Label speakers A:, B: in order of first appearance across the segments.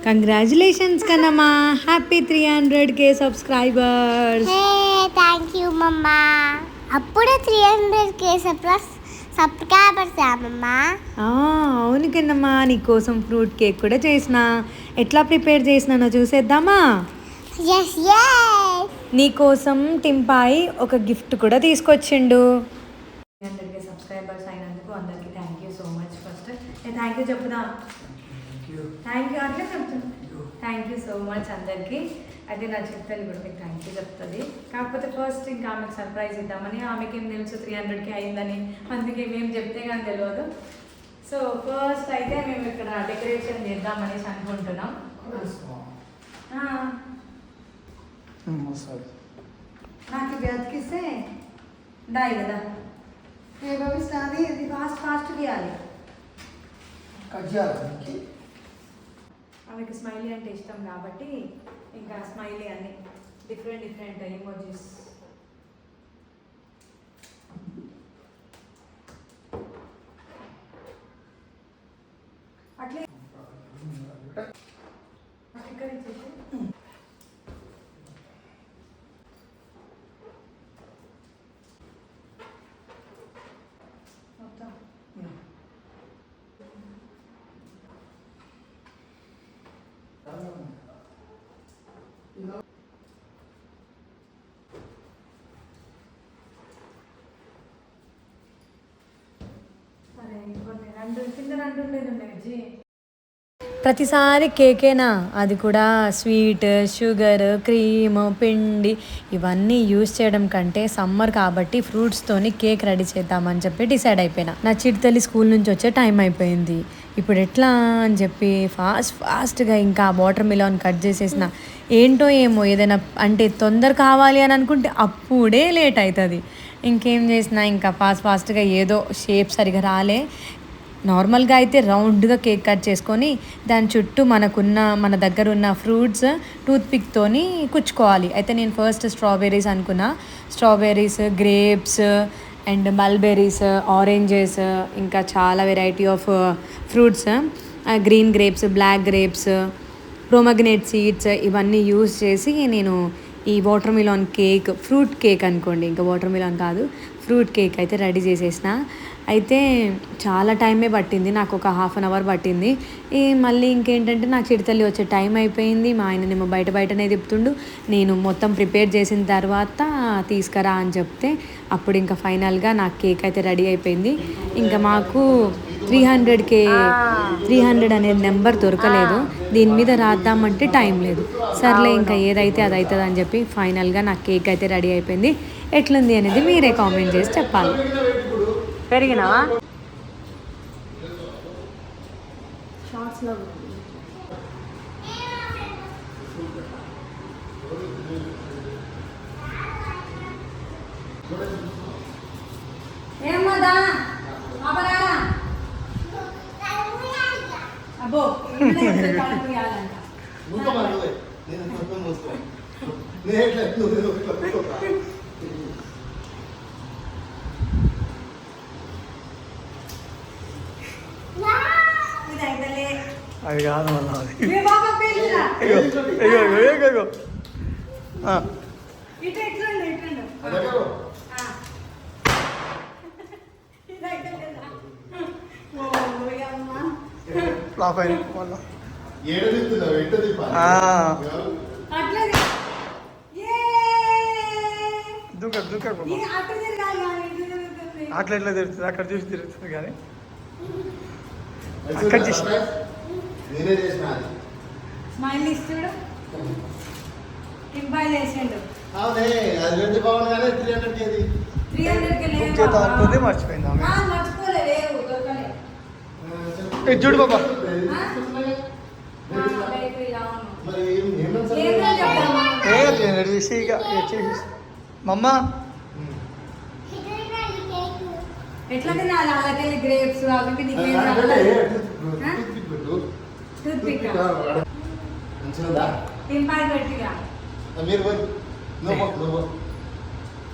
A: Congratulations కన్నమ్మా, happy 300K subscribers.
B: Thank you mama. అప్పుడే 300K subscribers మమ్మా.
A: అవును కన్నమ్మా, నీకోసం ఫ్రూట్ కేక్ కూడా చేసిన. ఎట్లా ప్రిపేర్ చేసినానో చూసేద్దామా? నీకోసం టింపాయి ఒక గిఫ్ట్ కూడా తీసుకొచ్చిండు. 300K సబ్స్క్రైబర్స్ అయినందుకు అందరికీ thank you so much. First thank you చెప్పుదా. థ్యాంక్ యూ అట్లా చెప్తాను. థ్యాంక్ యూ సో మచ్ అందరికీ. అయితే నా చెప్తాను కూడా మీకు థ్యాంక్ యూ చెప్తుంది. కాకపోతే ఫస్ట్ ఇంకా ఆమెకు సర్ప్రైజ్ ఇద్దామని. ఆమెకి ఏం తెలుసు 300K అయిందని, అందుకే మేము చెప్తే కానీ తెలియదు. సో ఫస్ట్ అయితే మేము ఇక్కడ డెకరేషన్ చేద్దామనేసి అనుకుంటున్నాం. నాకు ఇది అతికిస్తే దాయి కదా, ఏమిస్తుంది ఇది ఫాస్ట్ ఫాస్ట్ తీయాలి. ఆమెకి స్మైలీ అంటే ఇష్టం కాబట్టి ఇంకా స్మైలీ అన్ని డిఫరెంట్ డిఫరెంట్ ఎమోజీస్. అట్లే ఇక్కడ ఇచ్చేసి మొత్తం ప్రతిసారి కేకేనా, అది కూడా స్వీట్, షుగర్, క్రీమ్, పిండి ఇవన్నీ యూజ్ చేయడం కంటే సమ్మర్ కాబట్టి ఫ్రూట్స్తోని కేక్ రెడీ చేద్దామని చెప్పి డిసైడ్ అయిపోయినా. నా చిట్తల్లి స్కూల్ నుంచి వచ్చే టైం అయిపోయింది. ఇప్పుడు ఎట్లా అని చెప్పి ఫాస్ట్గా ఇంకా వాటర్ మిలాన్ కట్ చేసేసిన. ఏంటో ఏమో ఏదైనా అంటే తొందర కావాలి అని అనుకుంటే అప్పుడే లేట్ అవుతుంది. ఇంకేం చేసినా ఇంకా ఫాస్ట్గా ఏదో షేప్ సరిగా రాలే. నార్మల్గా అయితే రౌండ్గా కేక్ కట్ చేసుకొని దాని చుట్టూ మన దగ్గర ఉన్న ఫ్రూట్స్ టూత్పిక్తోని కుచ్చుకోవాలి. అయితే నేను ఫస్ట్ స్ట్రాబెర్రీస్ అనుకున్నా. Strawberries, grapes and mulberries, oranges, ఇంకా చాలా variety of fruits, green grapes, black grapes, pomegranate seeds ఇవన్నీ యూజ్ చేసి నేను ఈ watermelon cake, fruit cake అనుకోండి, ఇంకా వాటర్ మిలాన్ కాదు, ఫ్రూట్ కేక్ అయితే రెడీ చేసేసిన. అయితే చాలా టైమే పట్టింది, నాకు ఒక 1/2 hour పట్టింది. మళ్ళీ ఇంకేంటంటే నా చిడతల్లి వచ్చే టైం అయిపోయింది. మా ఆయననేమో బయటనే తిప్పుతుండు. నేను మొత్తం ప్రిపేర్ చేసిన తర్వాత తీసుకురా అని చెప్తే అప్పుడు ఇంకా ఫైనల్గా నా కేక్ అయితే రెడీ అయిపోయింది. ఇంకా మాకు 300 అనేది నెంబర్ దొరకలేదు. దీని మీద రాద్దామంటే టైం లేదు. సర్లే ఇంకా ఏదైతే అది అవుతుంది అని చెప్పి ఫైనల్గా నా కేక్ అయితే రెడీ అయిపోయింది. ఎట్లుంది అనేది మీరే కామెంట్ చేసి చెప్పాలి. పెరిగినావా? షార్ట్స్లో ఏమదా అబ్బో
C: అది కాదు మళ్ళీ ఫ్లాప్ అయింది మళ్ళీ. అట్లా ఎట్లా తిరుగుతుంది, అక్కడ చూసి తిరుగుతుంది కానీ అక్కడ చూసి
A: స్మైల్ ఇస్తాడు. ఇంపాయ్ చేసిండు.
C: అనుకుంది మర్చిపోయింది. చూడు బాబా, మమ్మ
A: ఎట్లా తినాలి? అలాగే గ్రేప్స్ అవి టూత్పిక్ టింపాయ్ గట్టిగా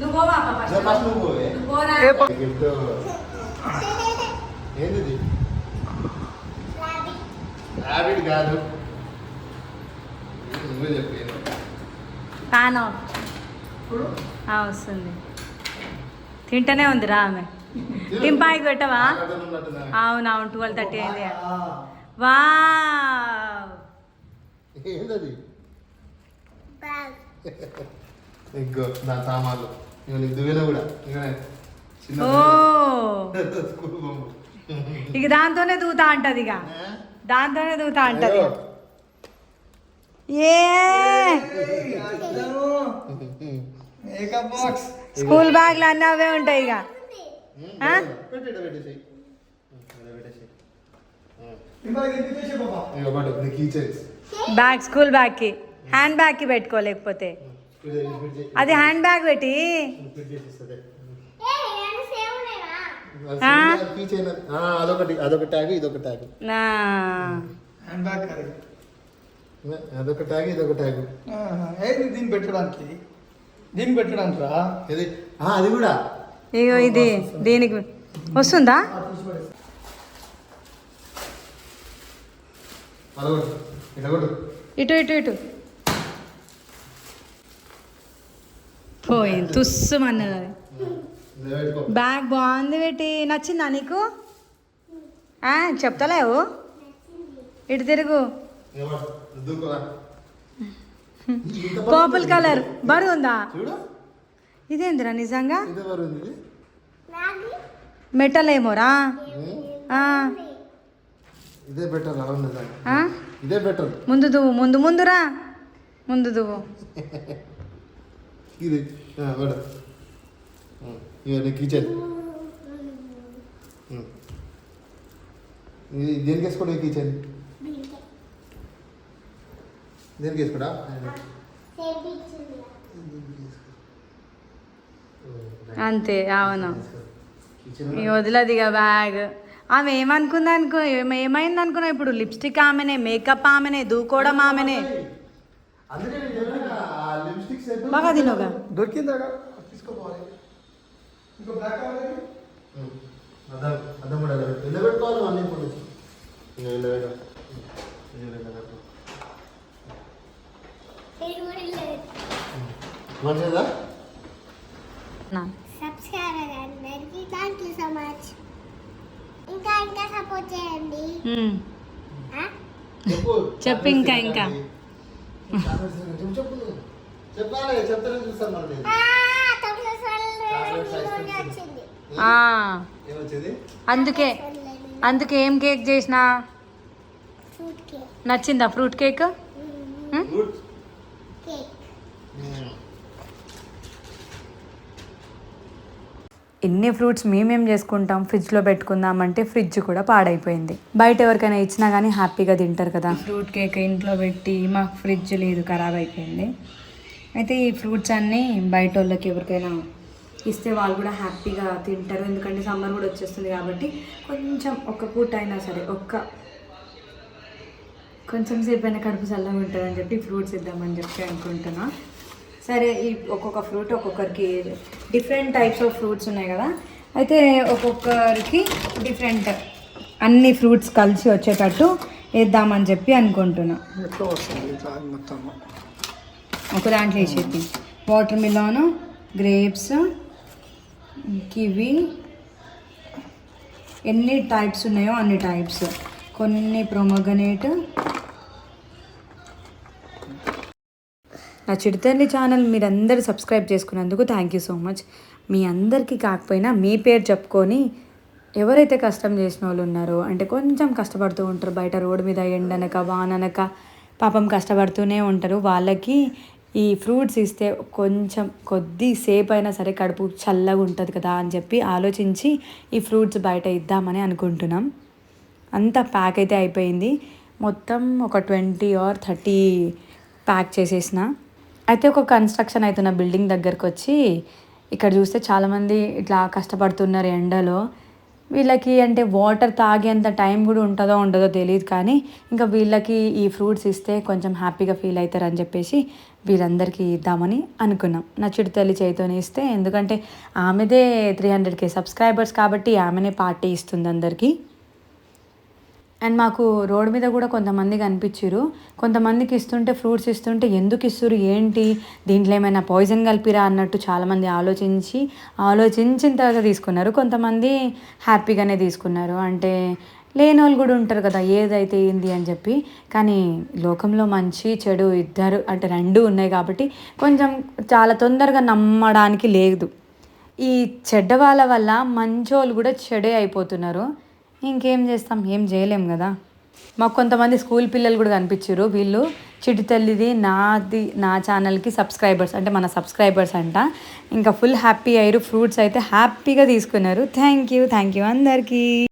A: నువ్వు పోవా
D: ర్యాబిట్ కాదు, నువ్వే చెప్పు
A: ఫ్యాన్ ఆఫ్ వస్తుంది. తింటూనే ఉంది రా ఆమె. టింపాయికి పెట్టవా? అవునవును 12:30 అయింది. వా
D: ఏంటది?
B: బ్యాగ్.
D: ఇంకో నా సామాన్లు ఇక నీకు దువ్వెన కూడా ఇక చిన్న
A: ఓ
D: స్కూల్ బొమ్మ.
A: ఇక దాంతోనే దూతా అంటది. ఇక దాంతోనే దూతా అంటది. ఏ స్కూల్ బ్యాగ్లు అన్నీ అవే ఉంటాయి. ఇక
D: పెట్టేసేయ్. ఇక పట్టు నీ కీచైన్స్.
A: బ్యాగ్ స్కూల్ బ్యాగ్కి హ్యాండ్ బ్యాగ్కి పెట్టుకోలేకపోతే అది హ్యాండ్ బ్యాగ్ పెట్టి
D: అదొక ట్యాగ్ ఇదొక ట్యాగ్. అదొక ట్యాగ్ ఇదొక ట్యాగ్.
C: దీన్ని పెట్టడానికి రా.
D: ఇది అది కూడా
A: ఇగో ఇది దీనికి వస్తుందా? ఇటు ఇటు ఇటు పోయింది తుస్సుమన్నది అది. బ్యాగ్ బాగుంది పెట్టి నచ్చిందా నీకు? చెప్తలేవు. ఇటు తిరుగు. పర్పుల్ కలర్ బరువు ఉందా? ఇదేందిరా నిజంగా మెటల్ ఏమోరా.
D: ఇదే బెటర్. ఇదే బెటర్.
A: ముందు దువ్వు ముందురా ముందు దువ్వు.
D: ఇది కిచెన్ దేనికి వేసుకోండి కిచెన్ దేనికి వేసుకోడా?
A: అంతే అవును. వదిలేది ఇక బ్యాగ్. ఆమె ఏమనుకుంది ఏమైంది అనుకున్నా? ఇప్పుడు లిప్స్టిక్ ఆమెనే, మేకప్ ఆమెనే, దూకోవడం ఆమెనే. బాగా తినోగా
C: దొరికిందా తీసుకోపోవాలి. ఇంకో బ్లాక్ కావాలి.
D: అర్థం కూడా పెట్టుకోవాలి. అన్నీ మంచిదా?
B: సబ్స్క్రైబర్ అందరికీ థ్యాంక్ యూ సో మచ్. ఇంకా ఇంకా సపోర్ట్ చేయండి.
A: చెప్పు ఇంకా ఇంకా
D: చెప్పాలి. చెప్తానే చూస్తాను.
A: అందుకే ఏం కేక్ చేసినా నచ్చిందా? Fruit cake. ఎన్ని ఫ్రూట్స్ మేమేం చేసుకుంటాం, ఫ్రిడ్జ్లో పెట్టుకుందామంటే ఫ్రిడ్జ్ కూడా పాడైపోయింది. బయట ఎవరికైనా ఇచ్చినా కానీ హ్యాపీగా తింటారు కదా. ఫ్రూట్ కేక్ ఇంట్లో పెట్టి మాకు ఫ్రిడ్జ్ లేదు, ఖరాబ్ అయిపోయింది. అయితే ఈ ఫ్రూట్స్ అన్నీ బయట వాళ్ళకి ఎవరికైనా ఇస్తే వాళ్ళు కూడా హ్యాపీగా తింటారు. ఎందుకంటే సమ్మర్ కూడా వచ్చేస్తుంది కాబట్టి కొంచెం ఒక పూట అయినా సరే కొంచెం సేపు అయినా కడుపు చల్లగా ఉంటుందని చెప్పి ఫ్రూట్స్ ఇద్దామని చెప్పి అనుకుంటున్నా. సరే ఈ ఒక్కొక్క ఫ్రూట్ ఒక్కొక్కరికి డిఫరెంట్ టైప్స్ ఆఫ్ ఫ్రూట్స్ ఉన్నాయి కదా. అయితే ఒక్కొక్కరికి డిఫరెంట్ అన్ని ఫ్రూట్స్ కలిసి వచ్చేటట్టు వేద్దామని చెప్పి అనుకుంటున్నా.
C: ఎట్లా వస్తుంది మొత్తం
A: ఒక దాంట్లో వేసేది వాటర్ మిలాన్, గ్రేప్స్, కివి, ఎన్ని టైప్స్ ఉన్నాయో అన్ని టైప్స్, కొన్ని ప్రొమోగనేట్. నా చిడితల్లి ఛానల్ మీరందరూ సబ్స్క్రైబ్ చేసుకున్నందుకు థ్యాంక్ యూ సో మచ్. మీ అందరికీ కాకపోయినా మీ పేరు చెప్పుకొని ఎవరైతే కష్టం చేసిన వాళ్ళు ఉన్నారో, అంటే కొంచెం కష్టపడుతూ ఉంటారు బయట రోడ్డు మీద ఎండనక వాననక పాపం కష్టపడుతూనే ఉంటారు, వాళ్ళకి ఈ ఫ్రూట్స్ ఇస్తే కొంచెం కొద్దిసేపు అయినా సరే కడుపు చల్లగా ఉంటుంది కదా అని చెప్పి ఆలోచించి ఈ ఫ్రూట్స్ బయట ఇద్దామని అనుకుంటున్నాం. అంతా ప్యాక్ అయితే అయిపోయింది. మొత్తం ఒక 20 or 30 ప్యాక్ చేసేసిన. అయితే ఒక కన్స్ట్రక్షన్ అవుతున్న బిల్డింగ్ దగ్గరకు వచ్చి ఇక్కడ చూస్తే చాలామంది ఇట్లా కష్టపడుతున్నారు ఎండలో. వీళ్ళకి అంటే వాటర్ తాగేంత టైం కూడా ఉంటుందో ఉండదో తెలియదు, కానీ ఇంకా వీళ్ళకి ఈ ఫ్రూట్స్ ఇస్తే కొంచెం హ్యాపీగా ఫీల్ అవుతారని చెప్పేసి వీళ్ళందరికీ ఇద్దామని అనుకున్నాం. నా చిడితల్లి చేతితోనే ఇస్తే, ఎందుకంటే ఆమెదే 300K సబ్స్క్రైబర్స్ కాబట్టి ఆమెనే పార్టీ ఇస్తుంది అందరికీ. అండ్ మాకు రోడ్ మీద కూడా కొంతమంది కనిపించారు. కొంతమందికి ఇస్తుంటే ఫ్రూట్స్ ఇస్తుంటే ఎందుకు ఇస్తురు ఏంటి, దీంట్లో ఏమైనా పాయిజన్ కలిపిరా అన్నట్టు చాలామంది ఆలోచించిన తర్వాత తీసుకున్నారు. కొంతమంది హ్యాపీగానే తీసుకున్నారు. అంటే లేని వాళ్ళు కూడా ఉంటారు కదా, ఏదైతే ఏంది అని చెప్పి. కానీ లోకంలో మంచి చెడు ఇద్దరు అంటే రెండు ఉన్నాయి కాబట్టి కొంచెం చాలా తొందరగా నమ్మడానికి లేదు. ఈ చెడ్డ వాళ్ళ వల్ల మంచోళ్ళు కూడా చెడే అయిపోతున్నారు. ఇంకేం చేస్తాం, ఏం చేయలేం కదా. మాకు కొంతమంది స్కూల్ పిల్లలు కూడా కనిపించారు. వీళ్ళు చిటి తల్లిది నా ఛానల్కి సబ్స్క్రైబర్స్, అంటే మన సబ్స్క్రైబర్స్ అంట. ఇంకా ఫుల్ హ్యాపీ అయ్యారు. ఫ్రూట్స్ అయితే హ్యాపీగా తీసుకున్నారు. థ్యాంక్ యూ అందరికీ.